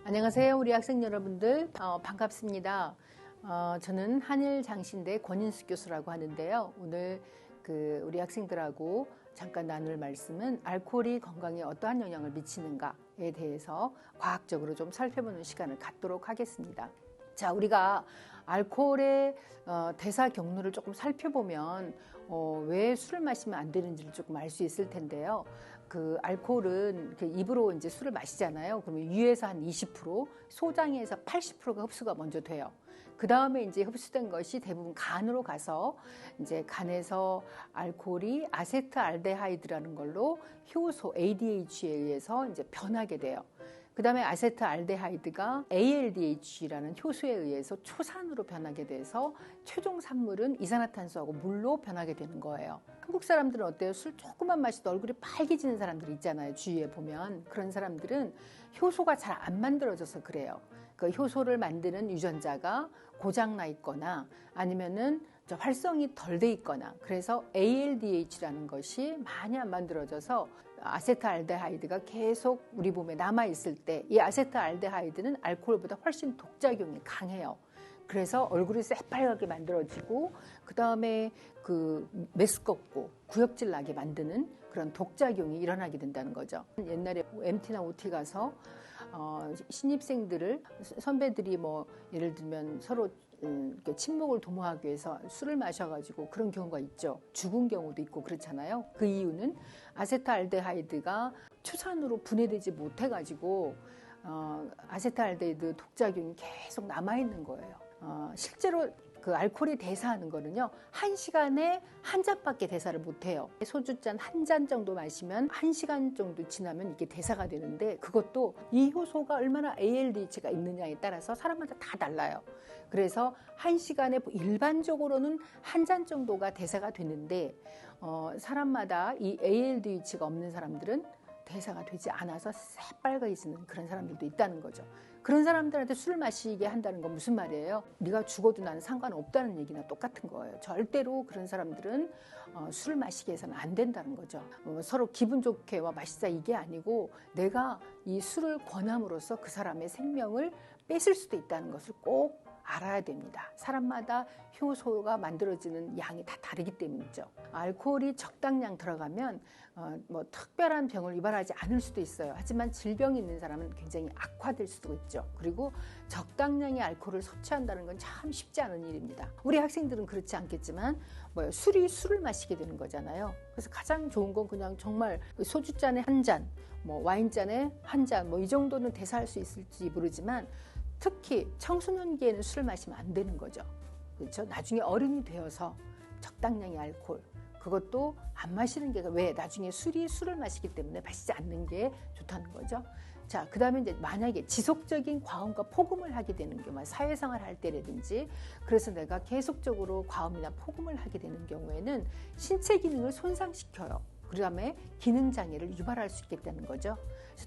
안녕하세요. 우리 학생 여러분들 반갑습니다. 저는 한일장신대 권인숙 교수라고 하는데요. 오늘 우리 학생들하고 잠깐 나눌 말씀은 알코올이 건강에 어떠한 영향을 미치는가에 대해서 과학적으로 좀 살펴보는 시간을 갖도록 하겠습니다. 자, 우리가 알코올의 대사 경로를 조금 살펴보면 왜 술을 마시면 안 되는지를 조금 알 수 있을 텐데요. 알코올은 입으로 이제 술을 마시잖아요. 그러면 위에서 한 20%, 소장에서 80%가 흡수가 먼저 돼요. 그 다음에 이제 흡수된 것이 대부분 간으로 가서 이제 간에서 알코올이 아세트알데하이드라는 걸로 효소 ADH에 의해서 이제 변하게 돼요. 그 다음에 아세트알데하이드가 ALDH라는 효소에 의해서 초산으로 변하게 돼서 최종 산물은 이산화탄소하고 물로 변하게 되는 거예요. 한국 사람들은 어때요? 술 조금만 마셔도 얼굴이 빨개지는 사람들 있잖아요. 주위에 보면. 그런 사람들은 효소가 잘 안 만들어져서 그래요. 그 효소를 만드는 유전자가 고장나 있거나 아니면은 활성이 덜 돼 있거나, 그래서 ALDH라는 것이 많이 안 만들어져서 아세트알데하이드가 계속 우리 몸에 남아 있을 때, 이 아세트알데하이드는 알코올보다 훨씬 독작용이 강해요. 그래서 얼굴이 새빨갛게 만들어지고 그 다음에 메스껍고 구역질 나게 만드는 그런 독작용이 일어나게 된다는 거죠. 옛날에 MT나 OT 가서 신입생들을 선배들이 예를 들면 서로 친목을 도모하기 위해서 술을 마셔가지고 그런 경우가 있죠. 죽은 경우도 있고 그렇잖아요. 그 이유는 아세트알데하이드가 초산으로 분해되지 못해가지고 아세트알데히드 독작용이 계속 남아있는 거예요. 실제로 알코올이 대사하는 거는요, 1시간에 한 잔밖에 대사를 못해요. 소주잔 한 잔 정도 마시면 1시간 정도 지나면 이게 대사가 되는데, 그것도 이 효소가 얼마나 ALDH가 있느냐에 따라서 사람마다 다 달라요. 그래서 1시간에 일반적으로는 한 잔 정도가 대사가 되는데, 사람마다 이 ALDH가 없는 사람들은 대사가 되지 않아서 새빨개지는 그런 사람들도 있다는 거죠. 그런 사람들한테 술을 마시게 한다는 건 무슨 말이에요? 네가 죽어도 나는 상관없다는 얘기나 똑같은 거예요. 절대로 그런 사람들은 술을 마시게 해서는 안 된다는 거죠. 서로 기분 좋게 마시자 이게 아니고, 내가 이 술을 권함으로써 그 사람의 생명을 뺏을 수도 있다는 것을 꼭 알아야 됩니다. 사람마다 효소가 만들어지는 양이 다 다르기 때문이죠. 알코올이 적당량 들어가면 특별한 병을 유발하지 않을 수도 있어요. 하지만 질병이 있는 사람은 굉장히 악화될 수도 있죠. 그리고 적당량의 알코올을 섭취한다는 건 참 쉽지 않은 일입니다. 우리 학생들은 그렇지 않겠지만 술을 마시게 되는 거잖아요. 그래서 가장 좋은 건 그냥 정말 소주잔에 한 잔, 와인잔에 한 잔, 이 정도는 대사할 수 있을지 모르지만, 특히 청소년기에는 술을 마시면 안 되는 거죠. 그렇죠? 나중에 어른이 되어서 적당량의 알코올, 그것도 안 마시는 게, 왜? 나중에 술을 마시기 때문에 마시지 않는 게 좋다는 거죠. 자, 그 다음에 이제 만약에 지속적인 과음과 폭음을 하게 되는 경우, 사회생활 할 때라든지, 그래서 내가 계속적으로 과음이나 폭음을 하게 되는 경우에는 신체 기능을 손상시켜요. 그 다음에 기능장애를 유발할 수 있겠다는 거죠.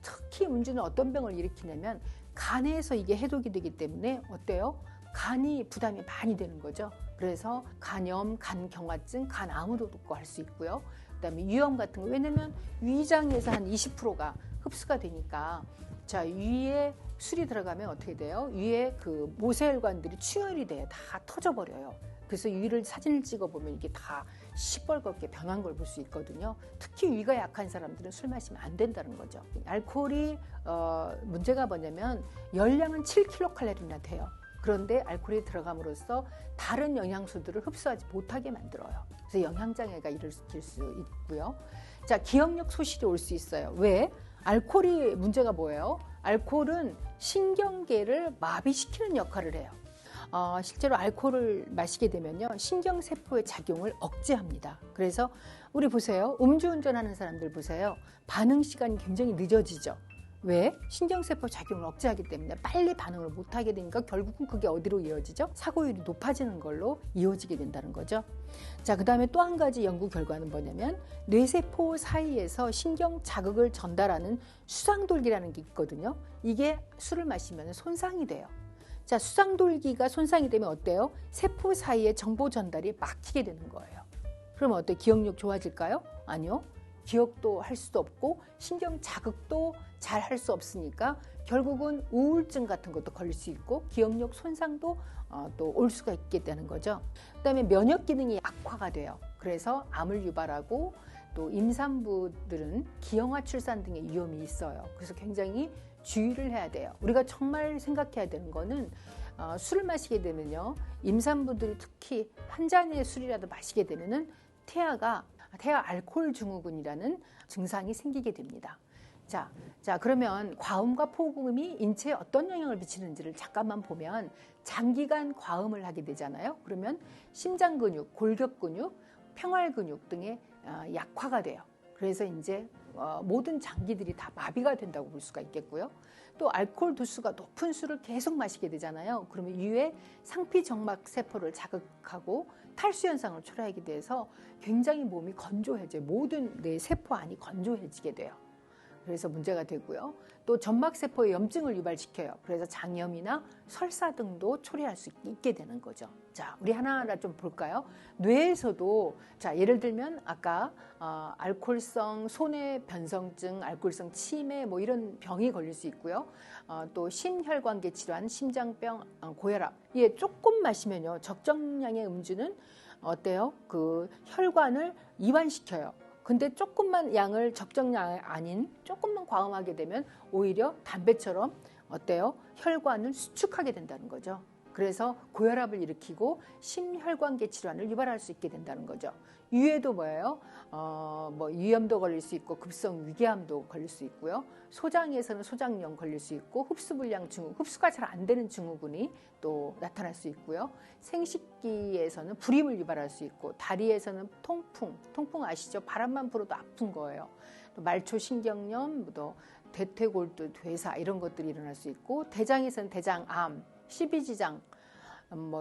특히 문제는 어떤 병을 일으키냐면, 간에서 이게 해독이 되기 때문에 어때요? 간이 부담이 많이 되는 거죠. 그래서 간염, 간경화증, 간암으로도 할 수 있고요. 그다음에 위염 같은 거, 왜냐면 위장에서 한 20%가 흡수가 되니까, 자, 위에 술이 들어가면 어떻게 돼요? 위에 모세혈관들이 충혈이 돼요. 다 터져버려요. 그래서 위를 사진을 찍어보면 이게 다 시뻘겋게 변한 걸 볼 수 있거든요. 특히 위가 약한 사람들은 술 마시면 안 된다는 거죠. 알코올이 문제가 뭐냐면, 열량은 7kcal나 돼요. 그런데 알코올이 들어감으로써 다른 영양소들을 흡수하지 못하게 만들어요. 그래서 영양장애가 일으킬 수 있고요. 자, 기억력 소실이 올 수 있어요. 왜? 알코올이 문제가 뭐예요? 알코올은 신경계를 마비시키는 역할을 해요. 실제로 알코올을 마시게 되면요, 신경세포의 작용을 억제합니다. 그래서 우리 보세요. 음주운전하는 사람들 보세요. 반응 시간이 굉장히 늦어지죠. 왜? 신경세포 작용을 억제하기 때문에 빨리 반응을 못하게 되니까 결국은 그게 어디로 이어지죠? 사고율이 높아지는 걸로 이어지게 된다는 거죠. 자, 그 다음에 또 한 가지 연구 결과는 뭐냐면, 뇌세포 사이에서 신경 자극을 전달하는 수상돌기라는 게 있거든요. 이게 술을 마시면 손상이 돼요. 자, 수상돌기가 손상이 되면 어때요? 세포 사이의 정보 전달이 막히게 되는 거예요. 그럼 어때요? 기억력 좋아질까요? 아니요. 기억도 할 수도 없고 신경 자극도 잘 할 수 없으니까 결국은 우울증 같은 것도 걸릴 수 있고 기억력 손상도 또 올 수가 있게 되는 거죠. 그다음에 면역 기능이 악화가 돼요. 그래서 암을 유발하고 또 임산부들은 기형아 출산 등의 위험이 있어요. 그래서 굉장히 주의를 해야 돼요. 우리가 정말 생각해야 되는 거는 술을 마시게 되면요, 임산부들이 특히 한 잔의 술이라도 마시게 되면은 태아 알코올 증후군이라는 증상이 생기게 됩니다. 자, 그러면 과음과 폭음이 인체에 어떤 영향을 미치는지를 잠깐만 보면 장기간 과음을 하게 되잖아요. 그러면 심장 근육, 골격 근육, 평활 근육 등의 약화가 돼요. 그래서 이제 모든 장기들이 다 마비가 된다고 볼 수가 있겠고요. 또 알코올 도수가 높은 술을 계속 마시게 되잖아요. 그러면 이후에 상피정막 세포를 자극하고 탈수 현상을 초래하게 돼서 굉장히 몸이 건조해져요. 모든 내 세포 안이 건조해지게 돼요. 그래서 문제가 되고요. 또 점막세포의 염증을 유발시켜요. 그래서 장염이나 설사 등도 초래할 수 있게 되는 거죠. 자, 우리 하나하나 좀 볼까요? 뇌에서도, 자, 예를 들면 아까 알코올성 손해변성증, 알코올성 치매 뭐 이런 병이 걸릴 수 있고요. 또 심혈관계 질환, 심장병, 고혈압. 예, 조금 마시면요, 적정량의 음주는 어때요? 그 혈관을 이완시켜요. 근데 조금만 양을 적정량 아닌 조금만 과음하게 되면 오히려 담배처럼 어때요? 혈관을 수축하게 된다는 거죠. 그래서 고혈압을 일으키고 심혈관계 질환을 유발할 수 있게 된다는 거죠. 유해도 뭐예요? 위염도 걸릴 수 있고 급성 위궤암도 걸릴 수 있고요. 소장에서는 소장염 걸릴 수 있고 흡수불량 증후, 흡수가 잘 안 되는 증후군이 또 나타날 수 있고요. 생식기에서는 불임을 유발할 수 있고 다리에서는 통풍 아시죠? 바람만 불어도 아픈 거예요. 또 말초신경염, 또 대퇴골두, 괴사 이런 것들이 일어날 수 있고 대장에서는 대장암, 십이지장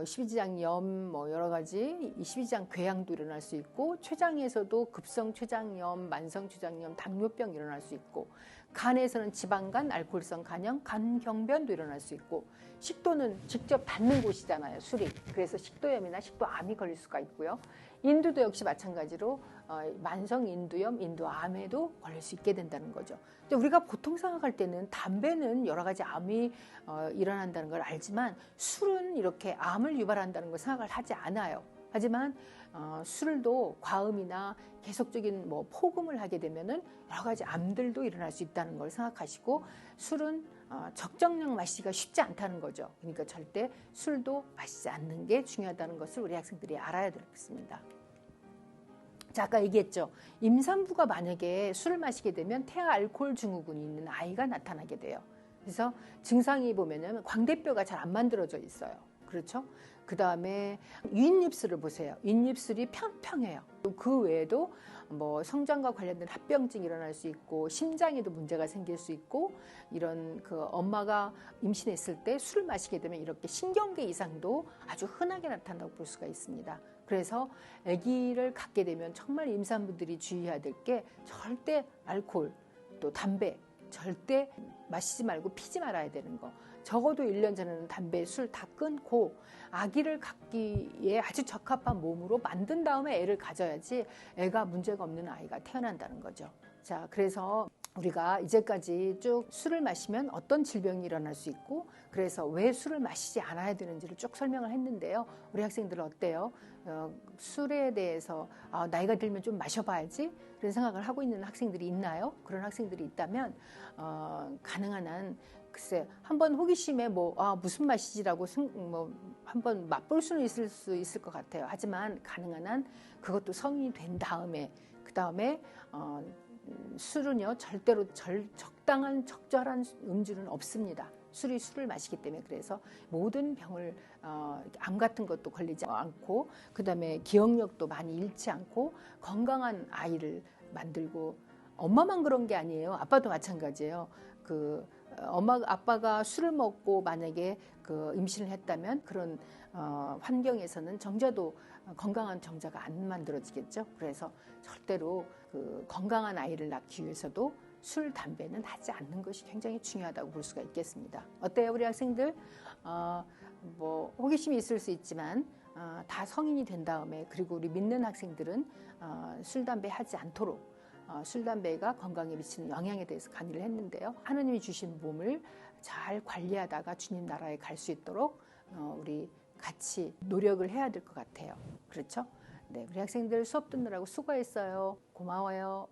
십이지장염 여러 가지 십이지장 궤양도 일어날 수 있고 췌장에서도 급성 췌장염, 만성 췌장염, 당뇨병 일어날 수 있고 간에서는 지방간, 알코올성 간염, 간경변도 일어날 수 있고 식도는 직접 닿는 곳이잖아요, 술이. 그래서 식도염이나 식도암이 걸릴 수가 있고요. 인두도 역시 마찬가지로 만성 인두염, 인두암에도 걸릴 수 있게 된다는 거죠. 우리가 보통 생각할 때는 담배는 여러 가지 암이 일어난다는 걸 알지만 술은 이렇게 암을 유발한다는 걸 생각을 하지 않아요. 하지만 술도 과음이나 계속적인 폭음을 하게 되면은 여러 가지 암들도 일어날 수 있다는 걸 생각하시고 술은 적정량 마시기가 쉽지 않다는 거죠. 그러니까 절대 술도 마시지 않는 게 중요하다는 것을 우리 학생들이 알아야 되겠습니다. 자, 아까 얘기했죠. 임산부가 만약에 술을 마시게 되면 태아 알코올 증후군이 있는 아이가 나타나게 돼요. 그래서 증상이 보면은 광대뼈가 잘 안 만들어져 있어요. 그렇죠? 그 다음에 윗입술을 보세요. 윗입술이 평평해요. 그 외에도 성장과 관련된 합병증이 일어날 수 있고 심장에도 문제가 생길 수 있고 이런 그 엄마가 임신했을 때 술을 마시게 되면 이렇게 신경계 이상도 아주 흔하게 나타난다고 볼 수가 있습니다. 그래서 아기를 갖게 되면 정말 임산부들이 주의해야 될 게 절대 알코올 또 담배 절대 마시지 말고 피지 말아야 되는 거. 적어도 1년 전에는 담배, 술 다 끊고 아기를 갖기에 아주 적합한 몸으로 만든 다음에 애를 가져야지 애가 문제가 없는 아이가 태어난다는 거죠. 자, 그래서 우리가 이제까지 쭉 술을 마시면 어떤 질병이 일어날 수 있고 그래서 왜 술을 마시지 않아야 되는지를 쭉 설명을 했는데요. 우리 학생들은 어때요? 술에 대해서 나이가 들면 좀 마셔봐야지 그런 생각을 하고 있는 학생들이 있나요? 그런 학생들이 있다면 가능한 한 글쎄 한번 호기심에 무슨 맛이지라고 한번 맛볼 수는 있을 수 있을 것 같아요. 하지만 가능한 한 그것도 성인이 된 다음에 그 다음에 술은요 절대로 적당한 적절한 음주는 없습니다. 술이 술을 마시기 때문에 그래서 모든 병을 암 같은 것도 걸리지 않고 그 다음에 기억력도 많이 잃지 않고 건강한 아이를 만들고 엄마만 그런 게 아니에요. 아빠도 마찬가지예요. 아빠가 술을 먹고 만약에 임신을 했다면 그런 환경에서는 정자도 건강한 정자가 안 만들어지겠죠. 그래서 절대로 건강한 아이를 낳기 위해서도 술, 담배는 하지 않는 것이 굉장히 중요하다고 볼 수가 있겠습니다. 어때요, 우리 학생들? 호기심이 있을 수 있지만 다 성인이 된 다음에 그리고 우리 믿는 학생들은 술, 담배 하지 않도록 술, 담배가 건강에 미치는 영향에 대해서 강의를 했는데요. 하느님이 주신 몸을 잘 관리하다가 주님 나라에 갈 수 있도록 우리 같이 노력을 해야 될 것 같아요. 그렇죠? 네, 우리 학생들 수업 듣느라고 수고했어요. 고마워요.